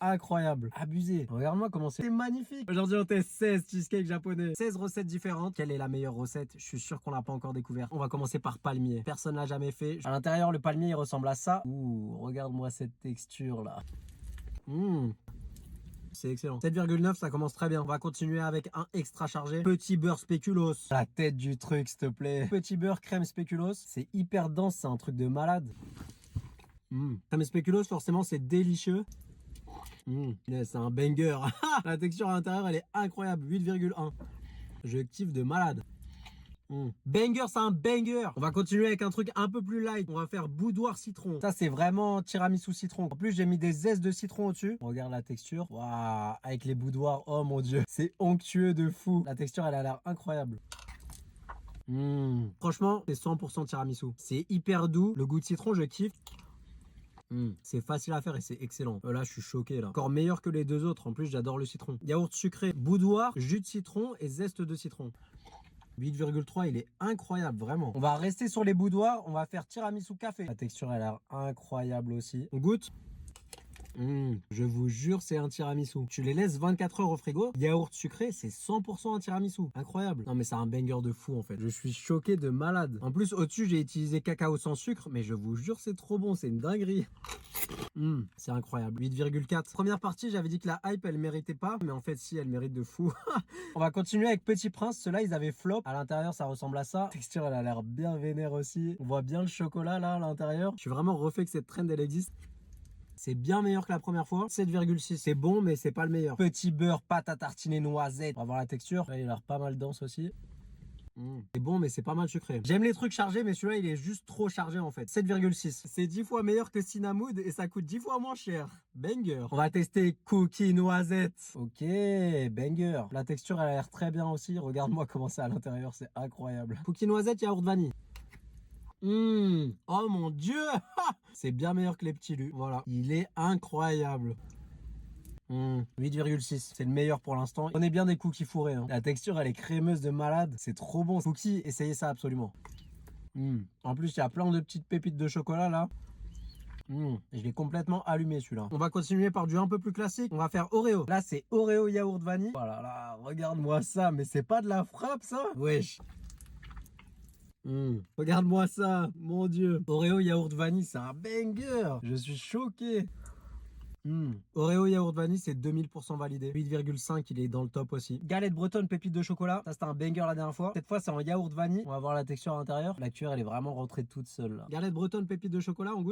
incroyable. Abusé. Regarde-moi comment c'est magnifique. Aujourd'hui, on teste 16 cheesecakes japonais. 16 recettes différentes. Quelle est la meilleure recette? Je suis sûr qu'on l'a pas encore découvert. On va commencer par palmier. Personne l'a jamais fait. À l'intérieur, le palmier, il ressemble à ça. Ouh, regarde-moi cette texture là. C'est excellent. 7,9, ça commence très bien. On va continuer avec un extra chargé. Petit beurre spéculoos. La tête du truc, s'il te plaît. Petit beurre crème spéculoos. C'est hyper dense, c'est un truc de malade. Crème spéculoos, forcément, c'est délicieux. C'est un banger. La texture à l'intérieur, elle est incroyable. 8,1. Je kiffe de malade. Banger, c'est un banger. On va continuer avec un truc un peu plus light. On va faire boudoir citron. Ça, c'est vraiment tiramisu citron. En plus, j'ai mis des zestes de citron au-dessus. Regarde la texture. Waouh, avec les boudoirs. Oh mon dieu, c'est onctueux de fou. La texture, elle a l'air incroyable. Franchement, c'est 100% tiramisu. C'est hyper doux. Le goût de citron, je kiffe. C'est facile à faire et c'est excellent. Là, je suis choqué là. Encore meilleur que les deux autres. En plus, j'adore le citron. Yaourt sucré, boudoir, jus de citron et zeste de citron. 8,3, il est incroyable, vraiment. On va rester sur les boudoirs, on va faire tiramisu café. La texture, elle a l'air incroyable aussi. On goûte. Je vous jure, c'est un tiramisu. Tu les laisses 24 heures au frigo. Yaourt sucré, c'est 100% un tiramisu. Incroyable. Non, mais c'est un banger de fou, en fait. Je suis choqué de malade. En plus, au-dessus, j'ai utilisé cacao sans sucre, mais je vous jure, c'est trop bon. C'est une dinguerie. C'est incroyable. 8,4. Première partie, j'avais dit que la hype, elle méritait pas. Mais en fait, si, elle mérite de fou. On va continuer avec Petit Prince. Ceux-là, ils avaient flop. À l'intérieur, ça ressemble à ça. La texture, elle a l'air bien vénère aussi. On voit bien le chocolat, là, à l'intérieur. Je suis vraiment refait que cette trend, elle existe. C'est bien meilleur que la première fois. 7,6. C'est bon, mais c'est pas le meilleur. Petit beurre, pâte à tartiner, noisette. On va voir la texture. Là, il a l'air pas mal dense aussi. C'est bon, mais c'est pas mal sucré. J'aime les trucs chargés, mais celui-là, il est juste trop chargé en fait. 7,6. C'est 10 fois meilleur que Cinnamon et ça coûte 10 fois moins cher. Banger. On va tester cookie noisette. Ok, banger. La texture, elle a l'air très bien aussi. Regarde-moi comment c'est à l'intérieur, c'est incroyable. Cookie noisette, yaourt vanille. Oh mon dieu. C'est bien meilleur que les petits lus. Voilà, il est incroyable. 8,6, c'est le meilleur pour l'instant. On est bien des cookies fourrés. La texture, elle est crémeuse de malade. C'est trop bon. Cookies, essayez ça absolument. En plus, il y a plein de petites pépites de chocolat là. Je l'ai complètement allumé celui-là. On va continuer par du un peu plus classique. On va faire Oreo. Là, c'est Oreo yaourt vanille. Oh là là, regarde-moi ça. Mais c'est pas de la frappe ça? Wesh. Regarde-moi ça, mon dieu. Oreo yaourt vanille, c'est un banger. Je suis choqué. Oreo yaourt vanille, c'est 2000% validé. 8,5, il est dans le top aussi. Galette bretonne pépite de chocolat. Ça, c'était un banger la dernière fois. Cette fois, c'est en yaourt vanille. On va voir la texture à l'intérieur. La cuillère, elle est vraiment rentrée toute seule là. Galette bretonne pépite de chocolat, on goûte.